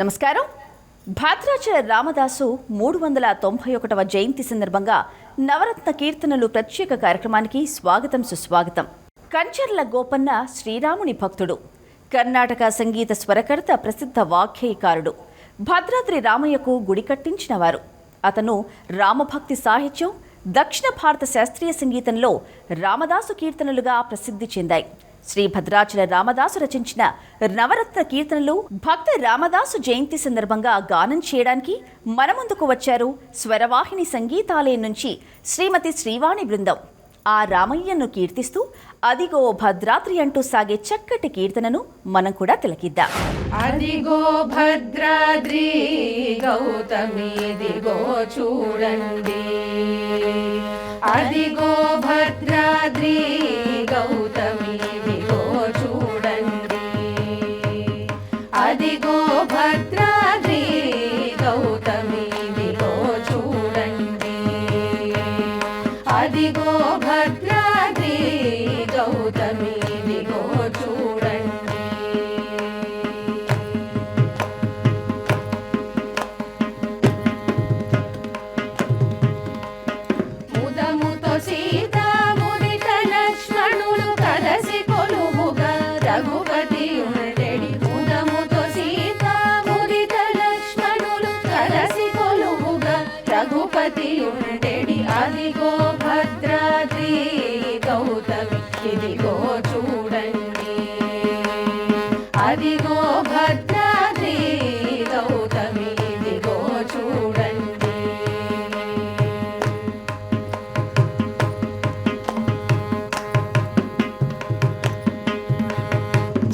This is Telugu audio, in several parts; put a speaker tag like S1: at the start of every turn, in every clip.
S1: నమస్కారం. భద్రాచల రామదాసు 391వ జయంతి సందర్భంగా నవరత్న కీర్తనలు ప్రత్యేక కార్యక్రమానికి స్వాగతం సుస్వాగతం. కంచర్ల గోపన్న శ్రీరాముని భక్తుడు, కర్ణాటక సంగీత స్వరకర్త, ప్రసిద్ధ వాగ్గేయకారుడు, భద్రాద్రి రామయ్యకు గుడి కట్టించినవారు. అతను రామభక్తి సాహిత్యం, దక్షిణ భారత శాస్త్రీయ సంగీతంలో రామదాసు కీర్తనలుగా ప్రసిద్ధి చెందాయి. శ్రీ భద్రాచల రామదాసు రచించిన నవరత్న కీర్తనలు భక్త రామదాసు జయంతి సందర్భంగా గానం చేయడానికి మన ముందుకు వచ్చారు స్వరవాహిని సంగీతాలయం నుంచి శ్రీమతి శ్రీవాణి బృందం. ఆ రామయ్యను కీర్తిస్తూ అదిగో భద్రాద్రి అంటూ సాగే చక్కటి కీర్తనను మనం కూడా తిలకిద్దాం.
S2: అదిగో భద్రాద్రి గౌతమి దిగో చూడండి, అదిగో భద్రాద్రి గౌతమి దిగో చూడండి, అదిగో భద్రాద్రి గౌతమి దిగో చూడండి, అదిగో భద్రాద్రి గౌతమి దిగో చూడండి. ముదముతో సీతా ముదిత లక్ష్మణులు కలసి కొలువుగా రఘుపతి ఉండెడి, ముదముతో సీతా ముదిత లక్ష్మణులు కలసి కొలువుగా రఘుపతి ఉండెడి, అదిగో భద్రాద్రి గౌతమి ఇదిగో చూడండి, అదిగో భద్రాద్రి గౌతమి ఇదిగో చూడండి.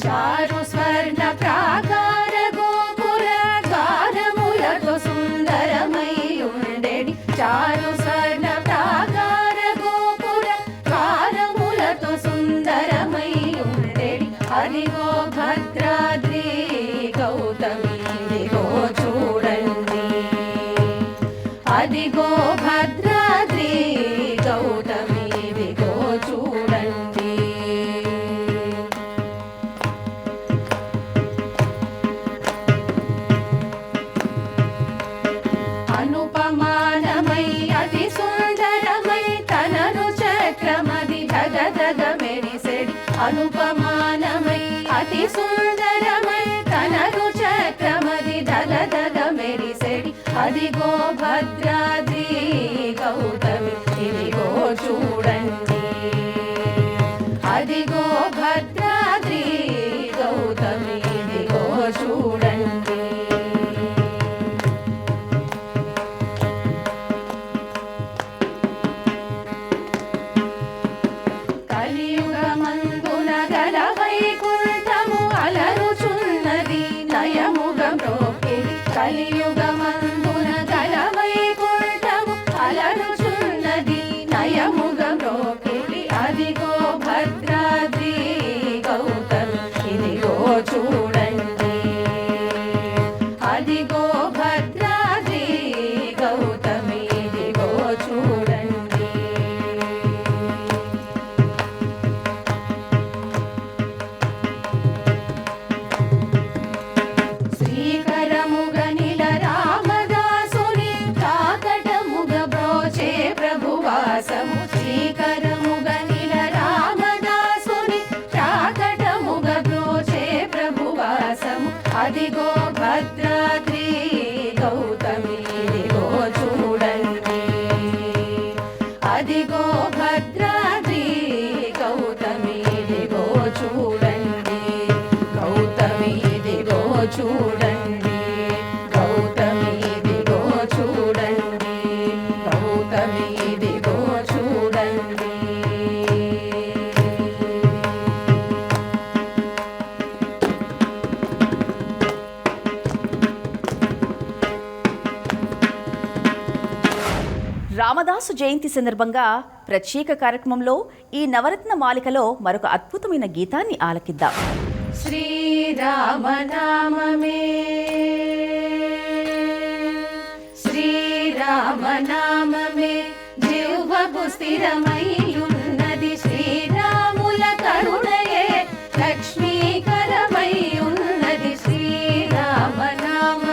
S2: చారు స్వర్ణ ప్రాకార గోపుర ద్వారములతో సుందరమై ఉండెడి, చారు స్వర్ణ ప్రాకార గోపుర ద్వారములతో సుందరమై ఉండెడి, అదిగో భద్రాద్రి గౌతమి ఇదిగో చూడండి, అదిగో భద్రాద్రి గౌతమి ఇదిగో చూడండి. అనుపమానమై అతి సుందరమై తనను చక్రమది ధగధగ మెరిసెడి, అనుపమానమై అతి సుందరమై తనను చక్రమది ధగధగ మెరిసెడి, అదిగో భద్రాద్రి గౌతమి ఇదిగో చూడండి, అదిగో భద్రాద్రి గౌతమి ఇదిగో చూడండి. కలియుగమందున గల వైకుంఠము అలరుచున్నది నయముగ మ్రోకిడి, కలియుగమందున గల వైకుంఠము అలరుచున్నది నయముగ మ్రోకిడి, అదిగో భద్రాద్రి గౌతమి ఇదిగో చూడండి, అదిగో భద్రాద్రి గౌతమి ఇదిగో చూడండి. శ్రీకరముగ నిల రామదాసుని కాకటముగ బ్రోచే ప్రభువాసము, శ్రీకరముగ నిల రామదాసుని కాకటముగ బ్రోచే ప్రభువాసము, అదిగో భద్రాద్రి గౌతమి ఇదిగో చూడండి, అదిగో భద్రాద్రి గౌతమి ఇదిగో చూడండి, గౌతమి ఇదిగో చూడండి, గౌతమి ఇదిగో చూడండి, గౌతమి ఇదిగో చూడండి.
S1: రామదాసు జయంతి సందర్భంగా ప్రత్యేక కార్యక్రమంలో ఈ నవరత్న మాలికలో మరొక అద్భుతమైన గీతాన్ని ఆలకిద్దాం.
S2: శ్రీరామనామమే శ్రీరామనామమే జిహ్వకు స్థిరమై ఉన్నది, శ్రీరాముల కరుణయే లక్ష్మీకరమై ఉన్నది, శ్రీరామనామ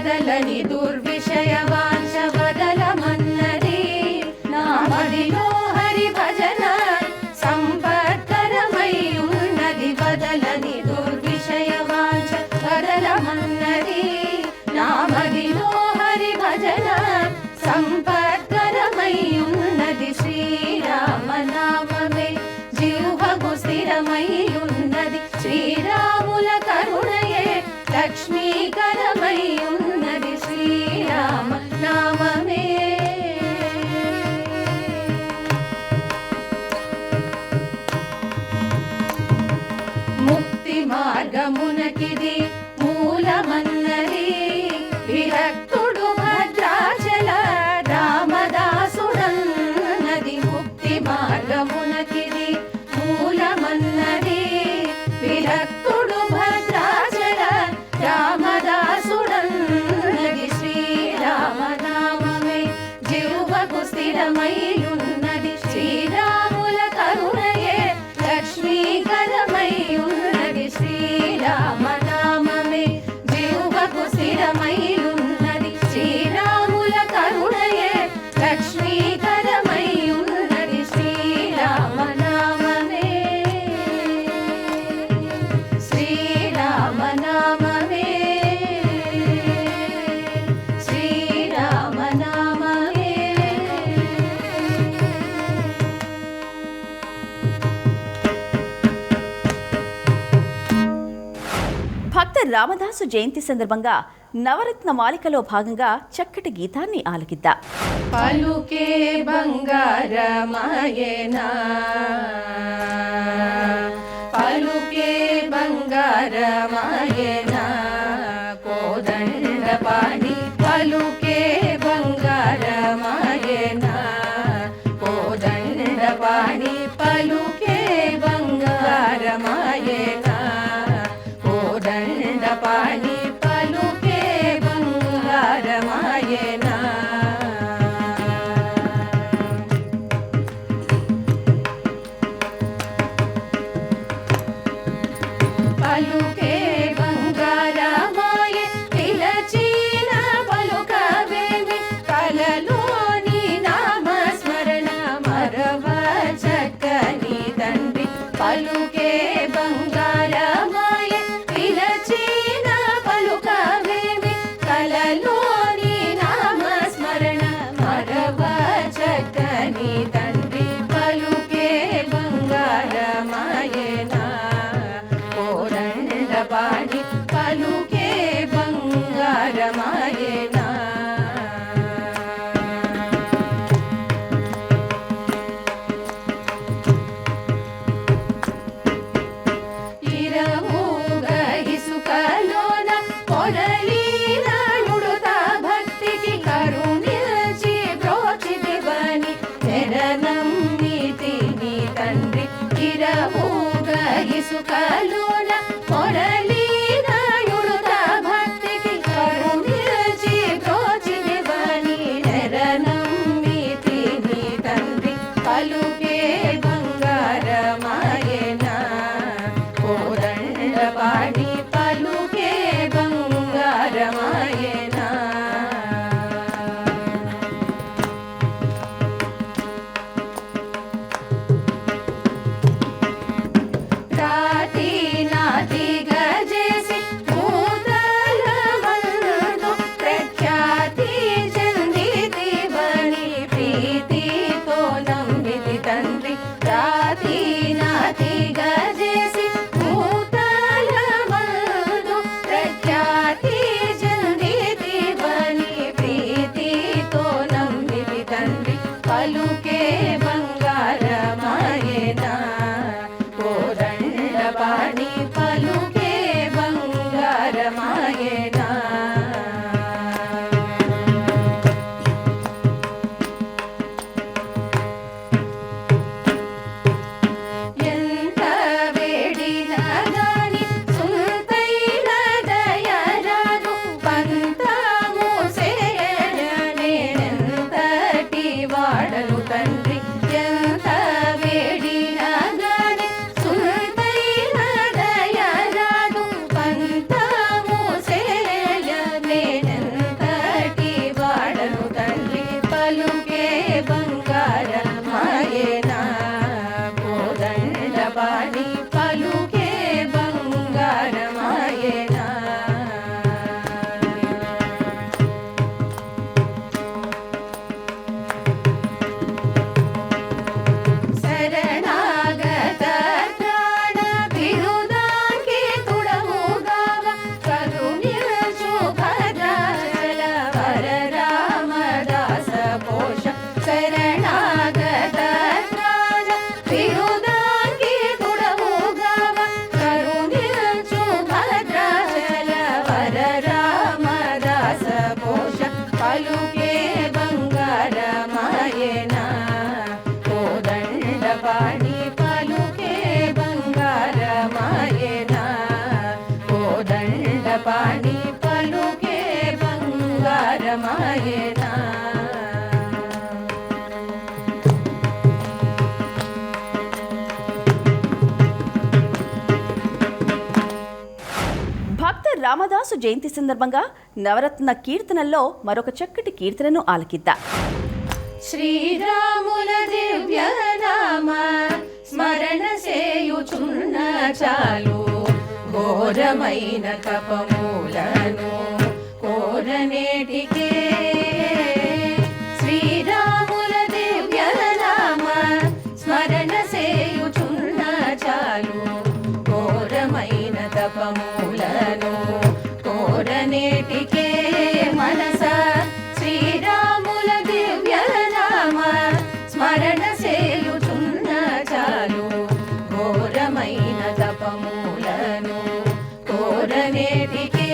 S2: వదలని దుర్విషయ వాంఛ వదలమన్నది నా మదిలో హరి భజన సంపత్కరమై ఉన్నది వదలని దుర్విషయ వాంఛ వదలమన్నది నా మదిలో హరి భజన సంపత్కరమై ఉన్నది శ్రీరామ నామమే జిహ్వకు స్థిరమై ఉన్నది శ్రీరాముల కరుణయే లక్ష్మీకరమై ఉన్నది శ్రీరామ నామమే ముక్తి మార్గమునకిది మూలమన్నది విరక్తుడు భద్రాచల రామదాసుడన్నది ముక్తి మార్గమునకిది మూలమన్నది విరక్తుడు భద్రాచల రామదాసుడన్నది శ్రీరామ నామమే జిహ్వకు స్థిరమై ఉన్నది శ్రీరాముల కరుణయే లక్ష్మీకరమై ఉన్నది శ్రీరామ నామమే జిహ్వకు స్థిరమై ఉన్నది శ్రీరాముల కరుణయే లక్ష్మీకరమై ఉన్నది శ్రీరామ నామమే శ్రీరామ నామమే శ్రీరామ నామమే
S1: భక్త రామదాసు జయంతి సందర్భంగా నవరత్న మాలికలో భాగంగా చక్కటి గీతాన్ని ఆలకిద్దాం.
S2: పలుకే బంగారమాయనా పలుకే బంగారమాయనా కోదండపాణి పలుకే బంగారమాయనా కోదండపాణి పలుకే బంగారమాయనా కోదండపాణి పలుకే బంగారమాయనా పలుకే బంగారమాయ పిలచిన పలుకవేమి కలలోని నామస్మరణ మరవ చక్కని తండ్రి పలుకే బంగారమాయ పిలచిన పలుకవేమి కలలోని నామస్మరణ మరవ చక్కని తండ్రి పలుకే బంగారమాయనా కోదండపాణి పలుకే బంగారమాయనా ఇరముగ ఇసుకలోన పొరలిన నుడుత భక్తికి కరుణించి బ్రోచితివని శరణమ్మితిని తండ్రి ఇరముగ ఇసుకలోన పొరలిన నుడుత భక్తికి కరుణించి బ్రోచితివని శరణమ్మితిని తండ్రి పలుకే బంగారమాయనా కోదండపాణి పలుకే బంగారమాయనా రాతి నాతి గజేసి మూతల మందు ప్రఖ్యాతి చెందితివని ప్రీతితో నమ్మితి తండ్రి రాతి నాతి గజేసి మూతల మందు ప్రఖ్యాతి చెందితివని ప్రీతితో నమ్మితి తండ్రి పలుకే బంగారమాయనా కోదండపాణి పలుకే బంగారమాయనా ఎంత వేడినా గాని సుంతైన దయరాదు పంతము సేయనేంతటి వాడను తండ్రి ఎంత వేడినా గాని సుంతైన దయరాదు పాణి పలుకే బంగారమాయేనా.
S1: భక్త రామదాసు జయంతి సందర్భంగా నవరత్న కీర్తనల్లో మరొక చక్కటి కీర్తనను ఆలకిద్దాం.
S2: శ్రీరాముల దివ్య నామ స్మరణ చేయుచున్న చాలు, ఘోరమైన తపమూలను కోరనేటికే. శ్రీరాముల దివ్య నామ స్మరణ చేయుచున్న చాలు, ఘోరమైన తపమూలను కోరనేటికే. మనస శ్రీరాముల దివ్య నామ స్మరణ చేయుచున్న చాలు, ఘోరమైన తపమూలను కోరనేటికే.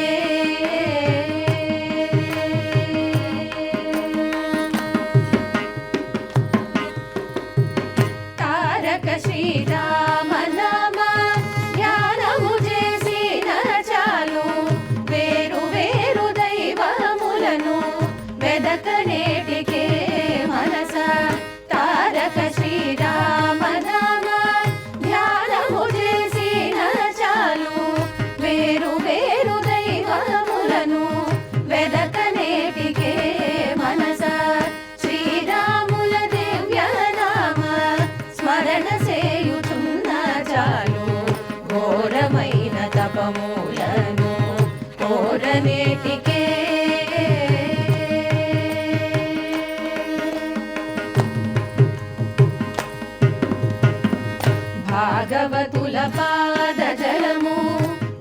S2: తారక శ్రీరామ నామ ధ్యానము చేసిన చాలు, వేరు వేరు దైవములను వెదకనేటికే. మనస తారక శ్రీరామ నామ ధ్యానము చేసిన చాలు, వేరు వేరు దైవములను వెదకనేటికే. మనస శ్రీరాముల దివ్య నామ స్మరణ చేయుచున్న చాలు, ఘోరమైన తపమూలను కోరనేటికే. భాగవతుల పాద జలము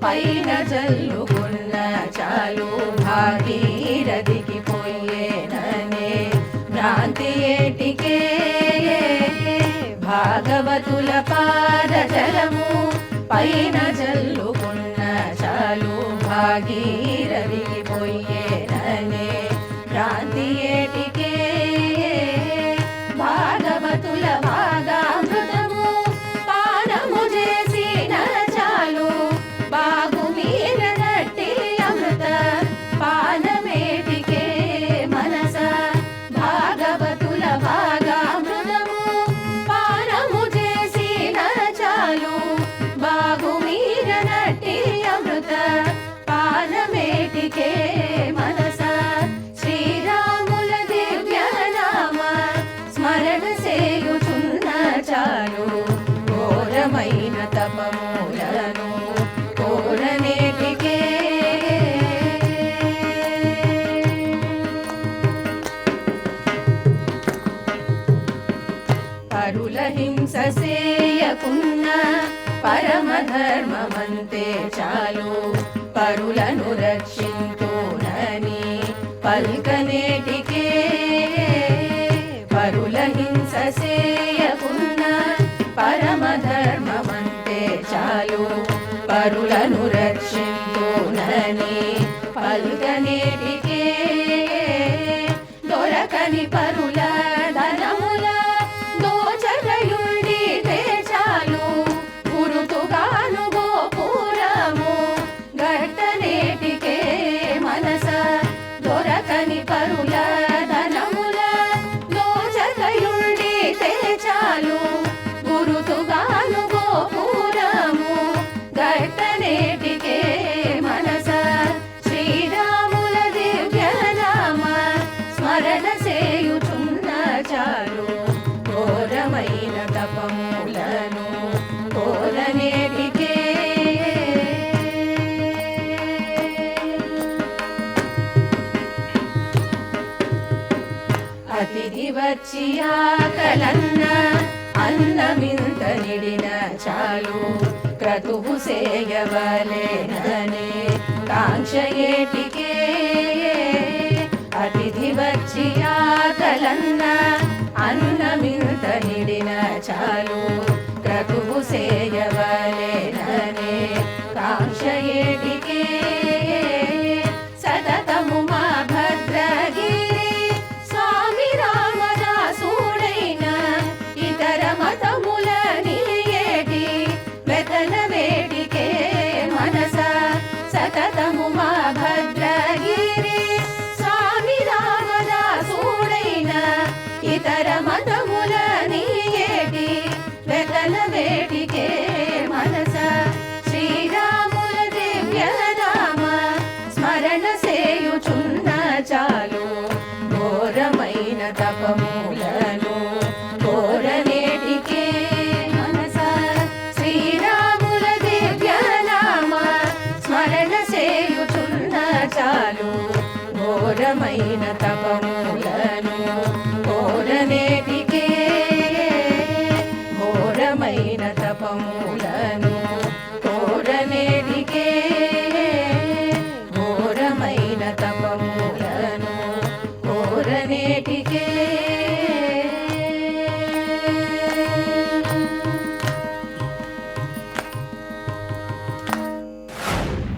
S2: పైన జల్లుకున్న చాలు, భాగీరథికి పోయేననే భ్రాంతి ఏటికే. భాగవతుల పాద జలము పైన జల్లుకున్న చాలు, భాగీరథికి పోయేననే భ్రాంతి ఏటికే. భాగవతుల భాగామృతము పానము చేసిన చాలు, బాగు మీరనట్టి అమృత పానమేటికే. మనస భాగవతుల భాగామృతము పానము చేసిన చాలు, బాగు మీరనట్టి అమృత పానమేటికే. మనస శ్రీరాముల దివ్య నామ స్మరణ చేయుచున్న చాలు, ఘోరమైన తపమూలను కోరనేటికే. పరుల హింస సేయకున్న పరమధర్మమంతే చాలు, పరులను రక్షింతునని పల్కనేటికే. పరుల హింస సేయకున్న పరమధర్మమంతే చాలు, పరులను రక్షింతునని పల్కనేటికే. దొరకని పరుల ధనముల దోచగయుండితే చాలు, గురుతుగాను గోపురము గట్టనేటికే. మనస దొరకని పరుల ధనముల దోచగయుండితే చాలు, గురుతుగాను గోపురము గట్టనేటికే. మనస శ్రీరాముల దివ్య నామ స్మరణ చేయుచున్న చాలు, ఘోరమైన తపమూలను కోరనేటికే. అతిథి వచ్చి ఆకలన్న అన్నమింత నిడిన చాలు, క్రతువు సేయవలేననే కాంక్ష ఏటికే. అతిథి వచ్చి ఆకలన్న అన్నమింత నిడిన చాలు, క్రతువు సేయవలేననే కాంక్ష ఏటికే. సతతము మా భద్రగిరి స్వామి రామదాసుడైన ఇతర మతముల నిలియేటి వెతల వేడికే. మనస సతతము మా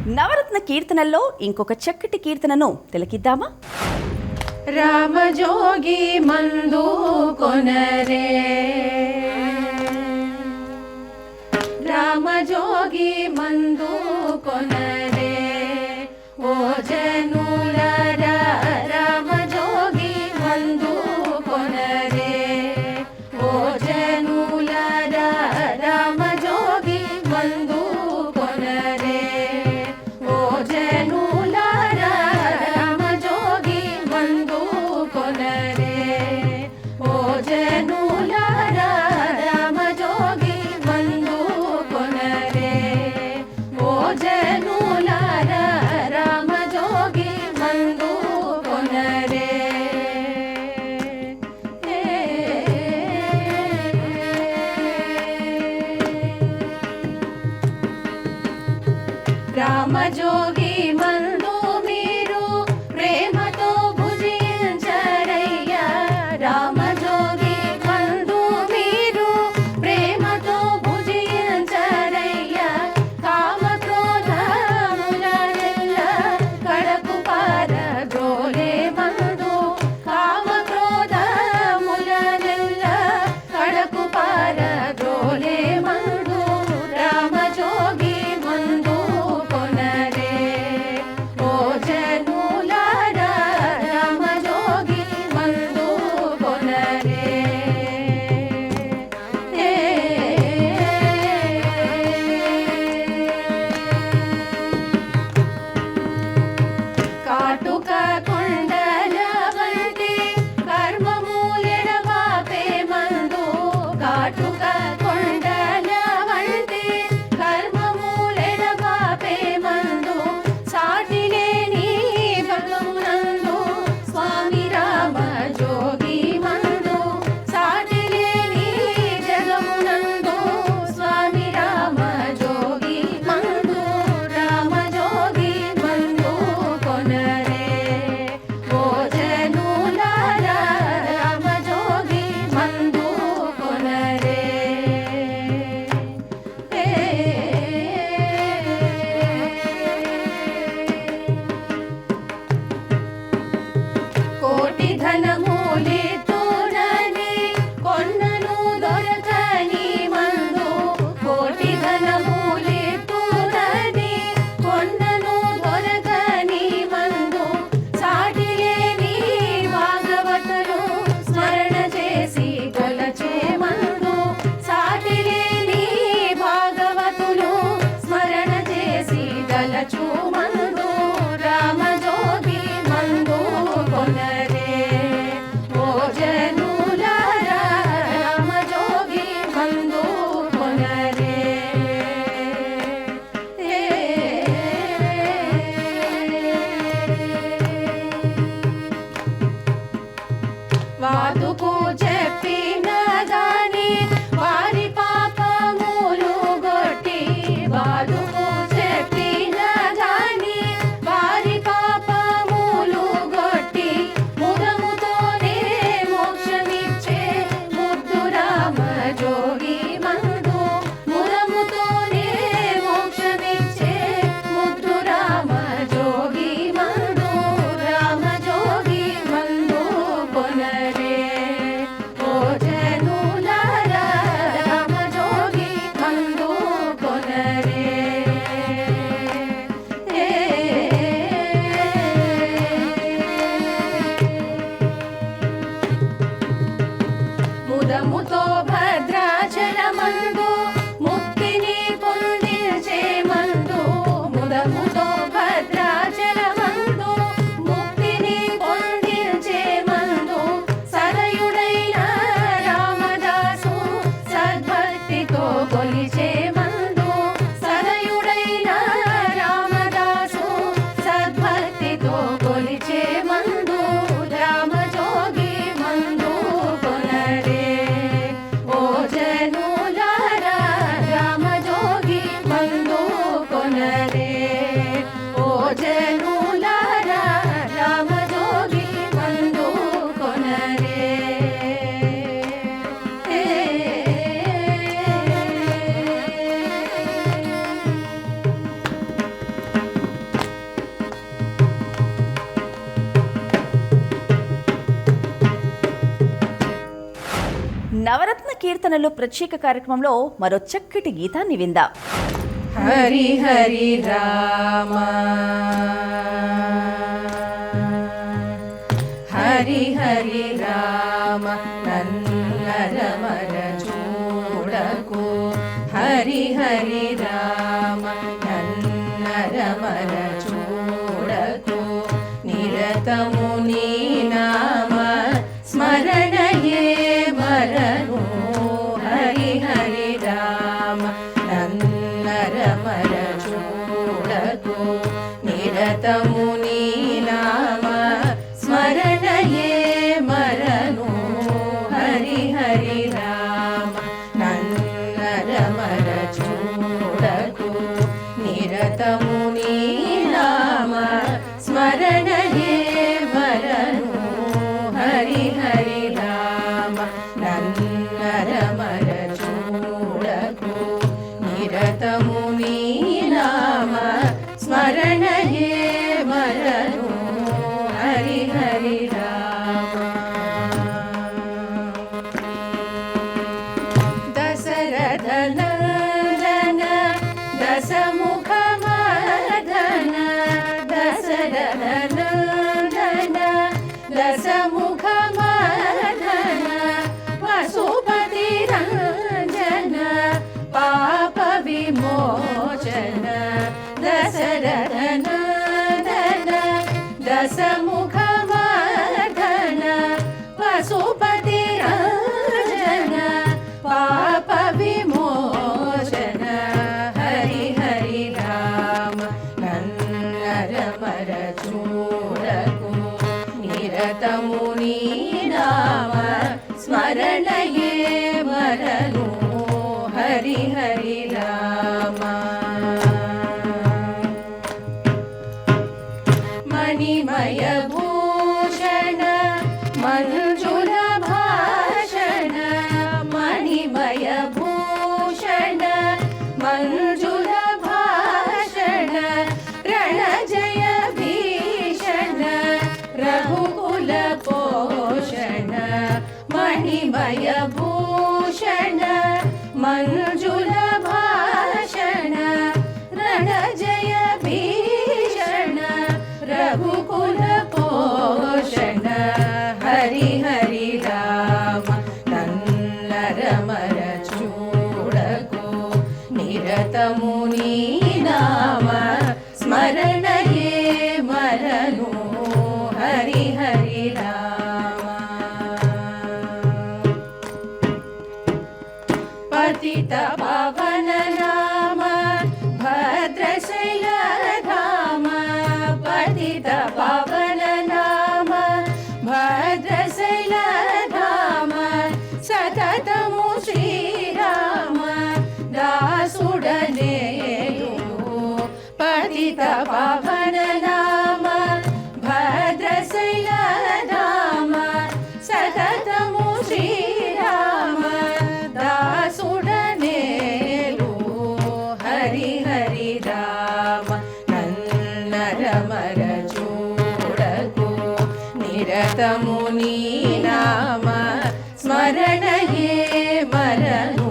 S1: నవరత్న కీర్తనల్లో ఇంకొక చక్కటి కీర్తనను తిలకిద్దామా?
S2: రామజోగి మందు కొనరే, రామజోగి మందు కొనరే, ఓ జనులారా రామజోగి మందు కొనరే, ఓ జనులారా రామజోగి మందు కొనరే, ఓ జనులారా రామజోగి మందు కొనరే, ఓ జనులారా రామజోగి మందు కొనరే, ఓ జనులారా రామజోగి మందు కొనరే. రామజోగి మందు మీరు ప్రేమతో భుజించరయ్యా, రామజోగి మందు మీరు ప్రేమతో భుజించరయ్యా, కామ క్రోధములనెల్ల కడకు పారద్రోలే మందు, కామ క్రోధములనెల్ల కడకు పారద్రోలే మందు, రామజోగి మందు కొనరే, ఓ జనులారా రామజోగి మందు కొనరే. కాటుక కొండల వంటి కర్మము ఎడబాపే మందు, కాటుక కొండల వంటి కర్మము ఎడబాపే మందు, సాటి లేని భగమునందు స్వామి రామజోగి మందు, సాటి లేని జగమునందు స్వామి రామజోగి మందు, రామజోగి మందు కొనరే, ఓ జనులారా రామజోగి మందు కొనరే. కోటి ధనమూలితునని కొన్నను దొరకని మందు, కోటి ధనమూలితునని కొన్నను దొరకని మందు, సాటి లేని భాగవతులు స్మరణ చేసి కొలచే మందు, సాటి లేని భాగవతులు స్మరణ చేసి గలచు మందు, రామజోగి మందు కొనరే, ఓ జనులారా రామజోగి మందు కొనరే. వాదుకు చెప్పిన గాని వారి పాపములు గొట్టి, వాదుకు చెప్పిన గాని వారి పాపములు గొట్టి, ముదముతోనే మోక్షమిచ్చే ముద్దు రామజోగి మందు, ముదముతోనే మోక్షమిచ్చే ముద్దు రామజోగి మందు, రామజోగి మందు కొనరే, ఓ జనులారా రామజోగి మందు కొనరే. ముదముతో భద్రాచలమందు ముక్తిని పొందించే మందు, ముదముతో భద్రాచలమందు ముక్తిని పొందించే మందు, సదయుడైన రామదాసు సద్భక్తితో కొలిచే మందు, సదయుడైన రామదాసు సద్భక్తితో కొలిచే మందు, రామజోగి మందు కొనరే, ఓ జనులారా రామజోగి మందు కొనరే, ఓ జనులారా రామజోగి మందు కొనరే.
S1: నవరత్న కీర్తనలు ప్రత్యేక కార్యక్రమంలో మరో చక్కటి గీతాన్ని విందాం.
S2: హరి హరి రామ హరి హరి రామ నన్నరమర చూడకు హరి హరి రామ నన్నరమర చూడకు నిరతము నీ నామ స్మరణయే మరను హరి హరి రామ నన్నరమర చూడకు నిరతము నీ నామ స్మరణయే మరను హరి హరి రామ నన్నరమర చూడకు నిరతము నీ నామ స్మరణయే మరను హరి హరి రామ నన్నరమర చూడకు నిరతము నీ నామ స్మరణయే మరను హరి హరి రామ దశరథ నందన దశముఖ మర్దన దశరథ నందన దశముఖ మర్దన పశుపతి రంజన పాప విమోచన దశరథ నందన దశముఖ మర్దన పశుపతి రంజన పాప విమోచన హరి హరి రామ నన్నరమర చూడకు నిరతము నీ నామ స్మరణయే మరను హరి హరి రామ మణిమయ భూషణ మంజుల భాషణ మణిమయ భూషణ మంజుల భాషణ రణజయ భీషణ రఘుకుల పోషణ మణిమయ భూషణ మంజుల భాషణ రణజయ భీషణ రఘుకుల పోషణ హరి హరి రామ నన్నరమర చూడకు నిరతము నీ నామ స్మరణయే మరను హరి హరి రామ పతిత పవన నామ భద్రశైల ధామ పతిత పవన నామ భద్రశైల ధామ సతతము శ్రీరామ దాసుడనేయు పతిత పవన నామ భద్రశైల ధామ సతతము శ్రీరామ దాసుడనేలు హరి హరి రామ నన్నరమర చూడకు నిరతము నీ నామ స్మరణయే మరను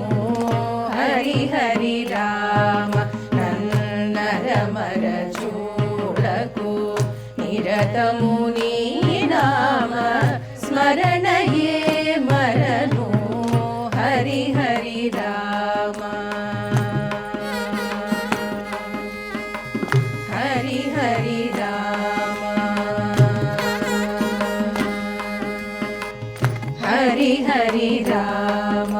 S2: హరి హరి రామ నన్నరమర చూడకు నిరతము నీ నామ స్మరణయే మరను హరి హరి రామ హరి హరి రామ హరి హరి రామ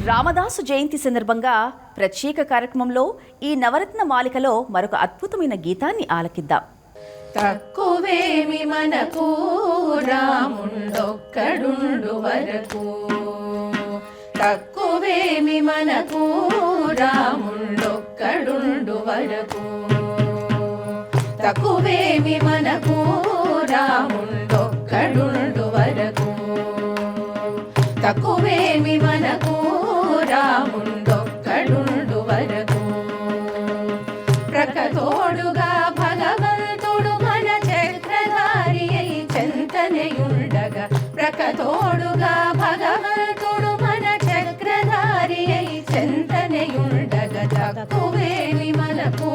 S1: రామదాసు జయంతి సందర్భంగా ప్రత్యేక కార్యక్రమంలో ఈ నవరత్న మాలికలో మరొక అద్భుతమైన గీతాన్ని ఆలకిద్దాం.
S2: తక్కువేమి మనకు రాముండొక్కడుండు వరకు తక్కువేమి మనకు రాముండొక్కడుండు వరకు తక్కువేమి మనకు రాముండొక్కడుండు వరకు తక్కువేమి మనకు రాముండొక్కడుండు వరకు ప్రక్కనేయుండగా ప్రకతోడుగా భగవంతుడు మన చక్రధారి అయి చెంతనేయుండగా తక్కువేమి మనకు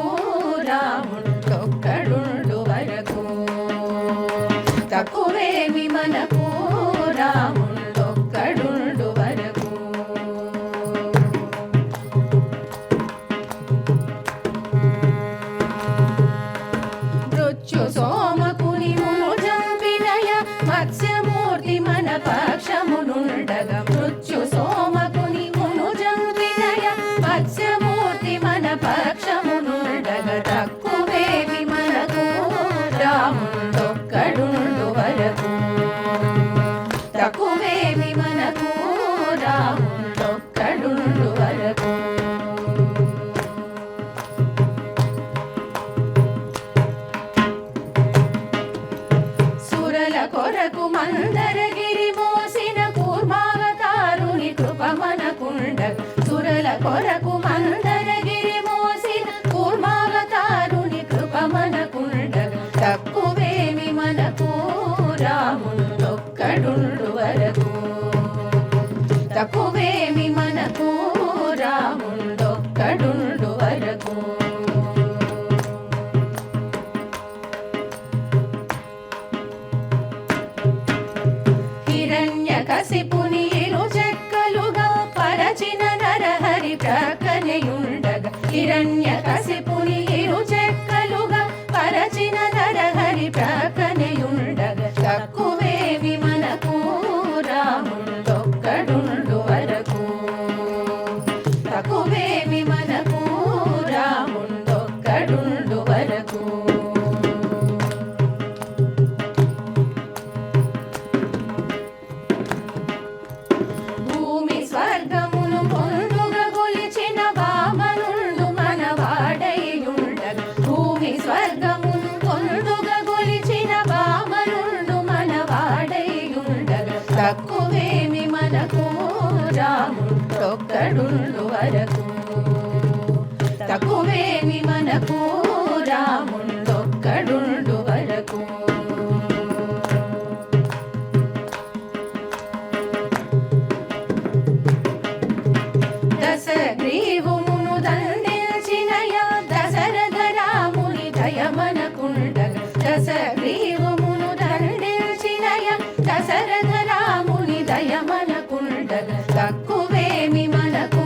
S2: రాముడొక్కడుండు వరకు తక్కువేమి మనకు రాముడొక్కడుండు వరకు మృత్యు సోమకుని మును జంపినయ మత్స్యమూర్తి మన పక్షమునుండగా మృత్యు సోమకుని మును జంపినయ మత్స్యమూర్తి మన పక్షమునుండగా తక్కువేమి మనకు రాముడొక్కడుండు వరకు తక్కువేమి మనకు రాముడొక్కడుండు వరకు సురల కొరకు మందరగిరి మోసిన కూర్మావతారుని కృప మనకుండగ సురల కొరకు మందరగిరి మోసిన కూర్మావతారుని కృప మనకుండగ తక్కువేమి మనకు రాముడొక్కడుండు వరకు తక్కువేమి మనకు రాముడొక్కడుండు వరకు హిరణ్యకశిపుని ఇరు చెక్కలుగా పరచిన నరహరి ప్రక్కనేయుండగా హిరణ్యకశిపుని ఇరు చెక్కలుగా పరచిన నరహరి ప్రక్కనేయుండగా తక్కువేమి మనకు రాముడొక్కడుండు వరకు తక్కువేమి మనకు రాముడొక్కడుండు వరకు భూమి స్వర్గమును పొందుగా గొలిచిన వామనుండు మన వాడైయుండగా భూమి స్వర్గమును పొందుగా గొలిచిన వామనుండు మన వాడైయుండగా తక్కువేమి మనకు రాముడొక్కడుండు వరకు తక్కువేమి మనకు రాముడొక్కడుండు వరకు దశగ్రీవుమును దండించినయ దశరథ రాముని దయ మనకుండగా దశగ్రీవుమును దండించినయ దశరథ రాముని దయ మనకుండగా తక్కువేమి మనకు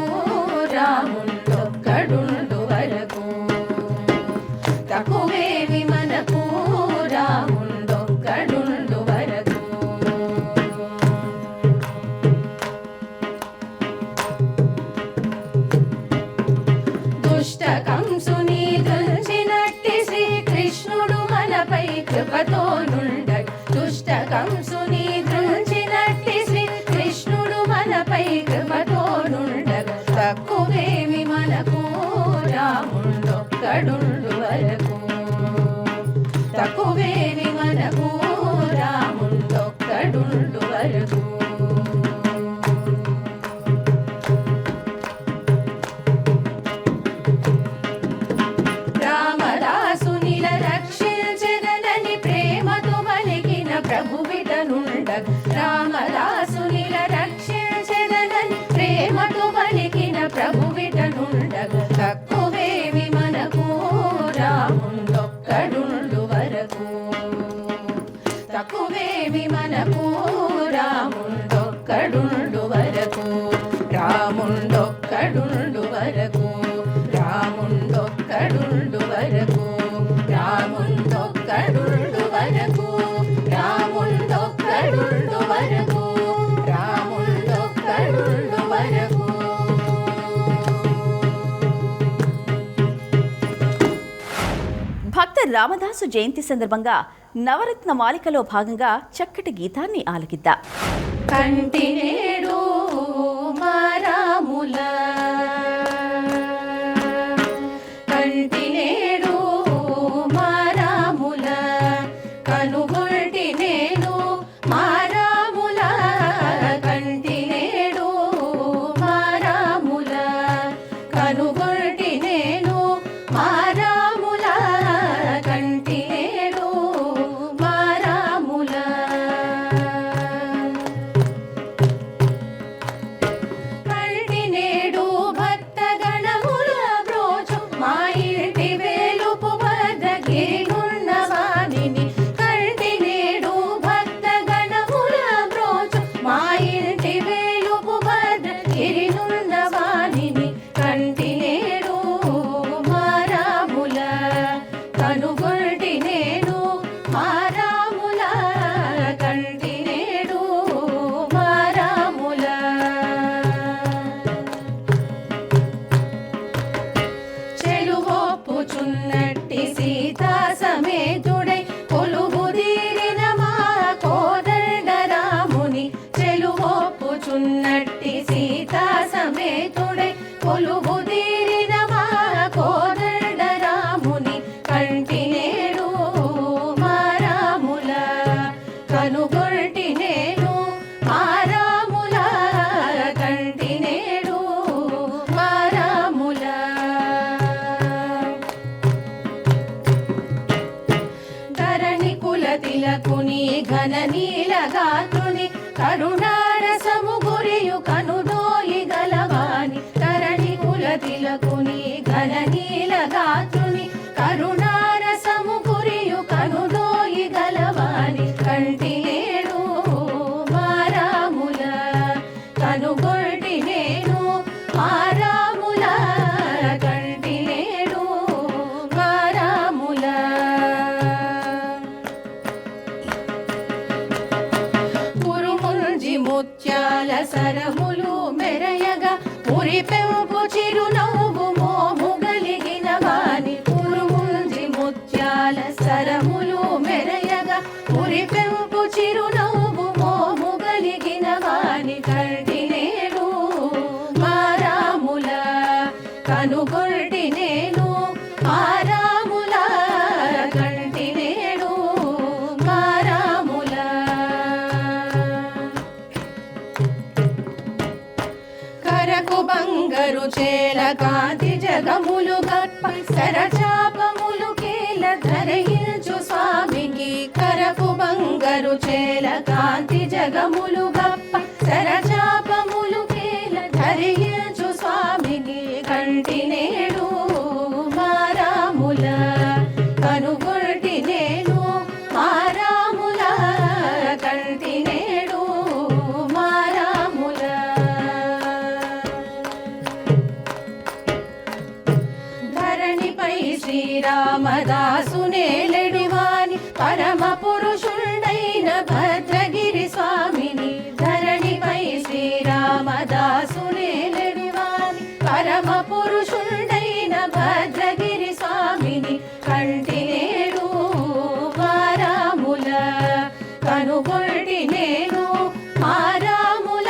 S2: రాముడొక్కడుండు వరకు తక్కువేమి మనకు రాముడొక్కడుండు వరకు దుష్ట కంసుని దృంచినట్టి శ్రీకృష్ణుడు మనపై కృపతోనుండగా దుష్ట కంసుని దృంచినట్టి శ్రీకృష్ణుడు మనపై కృపతోనుండగా తక్కువేమి మనకు రాముడొక్కడుండు వరకు తక్కువేమి మనకు రాముడొక్కడుండు వరకు రామదాసునిల రక్షించెదనని ప్రేమతో పలికిన ప్రభువిటనుండగా రామదాసునిల రక్షించెదనని ప్రేమతో పలికిన ప్రభువిటనుండగా తక్కువేమి మనకు రాముడొక్కడుండు వరకు తక్కువేమి మనకు రాముడొక్కడుండు వరకు రాముడొక్కడుండు వరకు రాముడొక్కడుండు వరకు రాముడొక్కడుండు వరకు రాముడొక్కడుండు వరకు రాముడొక్కడుండు వరకు
S1: భక్త రామదాసు జయంతి సందర్భంగా నవరత్న మాలికలో భాగంగా చక్కటి గీతాన్ని ఆలకిద్దాం.
S2: కంటి నేడు మా రాముల కంటి నేడు మా రాముల కనుగొల్టి నేను మా రాముల కంటి నేడు మా రాముల కనుగొల్టి నేను మా రాముల కంటి నేడు మా రాముల కోరి సీతా సమేతుడై కొలువు తీరిన మా కోదండ రాముని కంటి నేడు మా రాముల కనుగొల్టి నేను మా రాముల కంటి నేడు మా రాముల ధరణి కుల తిలకుని ఘన నీల గాత్రుని కరుణారసము గురియు కనుదోయి గలవాని ధరణి కుల తిలకుని ఘన నీల గాత్రుని కరుణారసము గురియు కనుదోయి గలవాని కంటి నేడు మా రాముల కనుగొల్టి నేను మా రాముల కంటి నేడు మా రాముల కురుముంజి ముత్యాల సరములు మెరయగా మురిపెంపు చిరునవ్వు మోము గలిగిన వాని కురుముంజి ముత్యాల సరములు మెరయగా మురిపెంపు చిరునవ్వు మోము గలిగిన వాని కంటి నేడు మా రాముల కనుగొల్టి నేను మా రాముల కంటి నేడు మా రాముల కరకు బంగరు చేల కాంతి జగములు గప్ప సరచాపములు కేల ధరయించు స్వామికి కరకు బంగరు చేల కాంతి జగములు గప్ప సరచాపములు కేల ధరయించు స్వామికి కంటి నేడు మా రాముల కనుగొల్టి నేను మా రాముల కంటి నేడు మా రాముల ధరణిపై శ్రీరామదాసునేలెడివాని పరమ పురుషుండైన భద్రగిరి స్వామిని ధరణిపై శ్రీరామదాసునేలెడివాని పరమ పురుషుండైన భద్రగిరి స్వామిని కంటి నేడు మా రాముల కనుగొల్టి నేను మా రాముల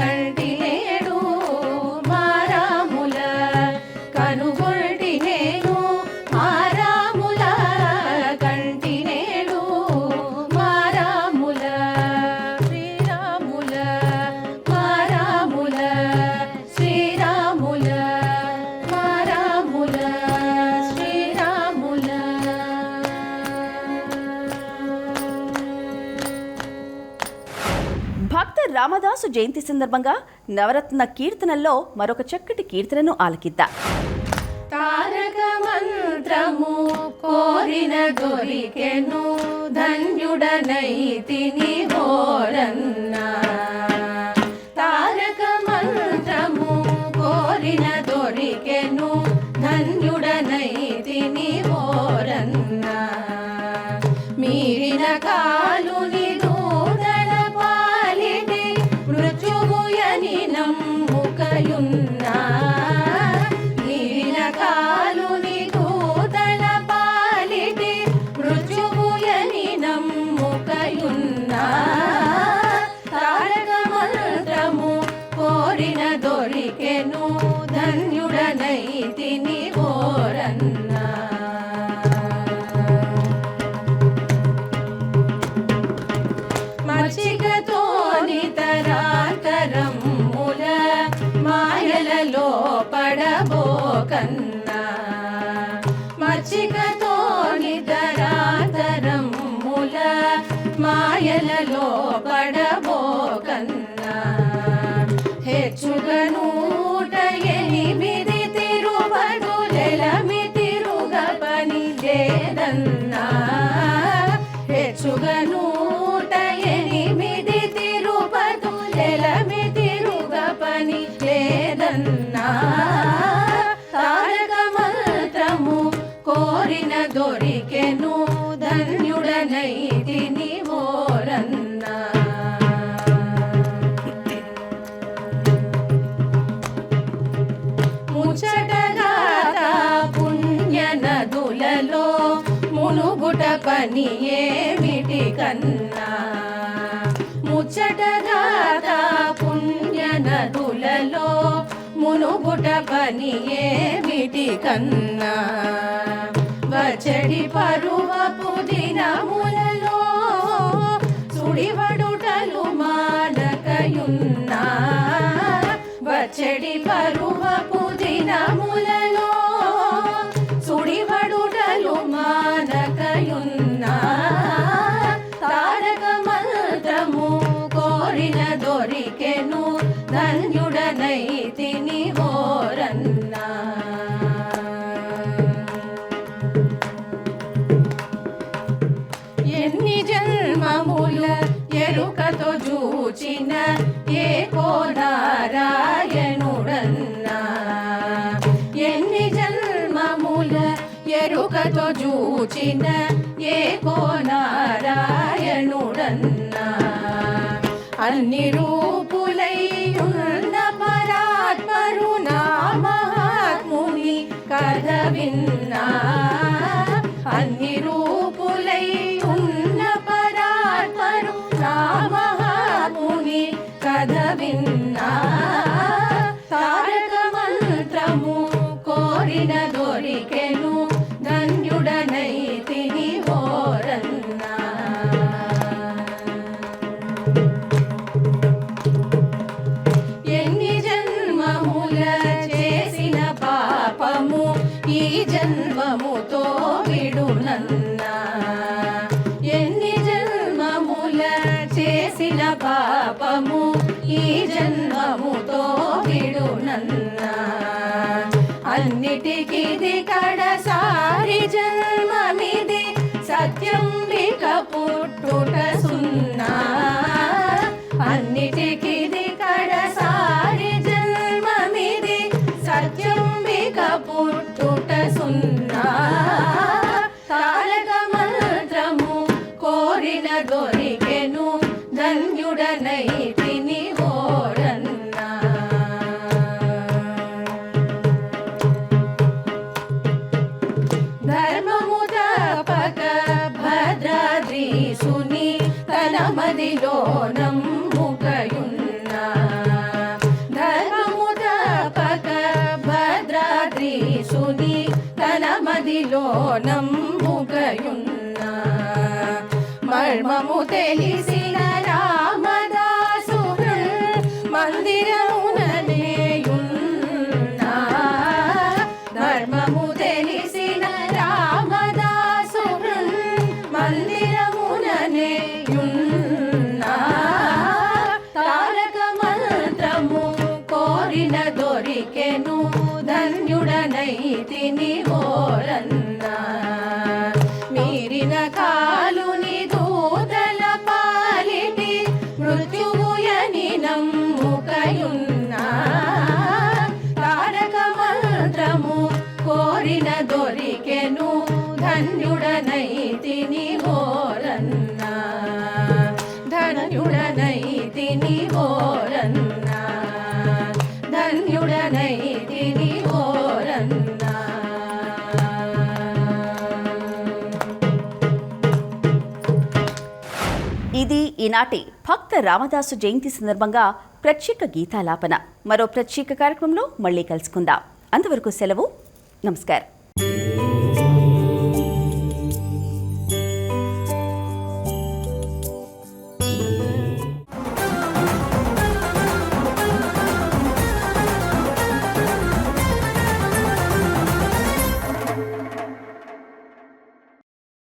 S2: కంటి నేడు మా రాముల కనుగొల్టి నేను మా రాముల కంటి నేడు మా రాముల శ్రీరాముల మా రాముల శ్రీరాముల మా రాముల శ్రీరాముల
S1: భక్త రామదాసు జయంతి సందర్భంగా నవరత్న కీర్తనల్లో మరొక చక్కటి కీర్తనను ఆలకిద్దాం.
S2: తారక మంత్రము కోరిన దొరికెను ధన్యుడనైతిని ఓరన్నా తారక మంత్రము కోరిన దొరికెను ధన్యుడనైతిని ఓరన్నా మీరిన కాలుని దూదల పాలిటి మృత్యువుయని నమ్ముకయున్నా మీరిన కాలుని దూదల పాలిటి మృత్యువుయని నమ్ముకయున్నా తారక మంత్రము కోరిన దొరికెను ధన్యుడనైతిని ఓరన్నా మచ్చికతోని తరాతరముల మాయలలో పడబోకన్నా మచ్చికతోని తరాతరముల మాయలలో పడబోకన్నా హెచ్చుగా 108 తిరుపతులెలమి తిరుగ పని లేదన్నా హెచ్చుగా 108 తిరుపతులెలమి తిరుగ పని లేదన్నా తారక మంత్రము కోరిన దొరికెను ధన్యుడనైతిని ఓరన్నా ముచ్చటగా పుణ్య నదులలో మునుగుట పని ఏమిటి కన్నా ముచ్చటగా పుణ్య దులలో మునుగుట పని ఏమిటి కన్నా వచ్చడి పరువపు దినములలో సుడివడుటలు మానకయున్నా వచ్చడి పరువపు దినములలో సుడివడుటలు మానకయున్నా తారక మంత్రము కోరిన దొరికెను ధన్యుడనైతిని ఓరన్నా ఎన్ని జన్మముల ఎరుకతో చూచిన ఏకో నారాయణుడన్నా ఎన్ని జన్మముల ఎరుకతో చూచిన ఏకో నారాయణుడన్నా అన్ని రూపులై ఉన్న పరాత్మరు నా మహాత్ముని కథ విన్నా అన్ని రూపులై ఉన్న పరాత్మరు నా మహాత్ముని కథ విన్నా తారక మంత్రము కోరిన దొరికెను ధన్యుడనైతిని ఓరన్నా ఎన్ని జన్మముల చేసిన పాపము ఈ జన్మముతో విడునన్నా ఎన్ని జన్మముల చేసిన పాపము ఈ జన్మముతో విడునన్నా అన్నిటికిది కడసారి జన్మమిది సత్యంబిక పుట్టుట సున్నా అన్నిటికిది కడసారి జన్మమిది సత్యంబిక పుట్టుట సున్నా తారక మంత్రము కోరిన దొరికెను ధన్యుడనైతిని ఓరన్నా ధర్మము తపక భద్రాద్రీసుని తన మదిలో నమ్ముకయున్నా ధర్మము తపక భద్రాద్రీసుని తన మదిలో నమ్ముకయున్నా మర్మము తెలిసిన రామదాసు మందిరముననేయున్నా ధర్మము తెలిసిన రామదాసు మందిరముననేయున్నా తారక మంత్రము కోరిన దొరికెను ధన్యుడనైతిని ఓరన్నా మీరిన కాలుని దూతల పాలిటి మృత్యువుయని నమ్ముకయున్నా తారక మంత్రము కోరిన దొరికెను ధన్యుడనైతిని ఓరన్నా ధన్యుడనైతిని ఓరన్నా ధన్యుడనైతిని ఓరన్నా
S1: ఇది ఈనాటి భక్త రామదాసు జయంతి సందర్భంగా ప్రత్యేక గీతాలాపన. మరో ప్రత్యేక కార్యక్రమంలో మళ్ళీ కలుసుకుందాం. అంతవరకు సెలవు. నమస్కారం.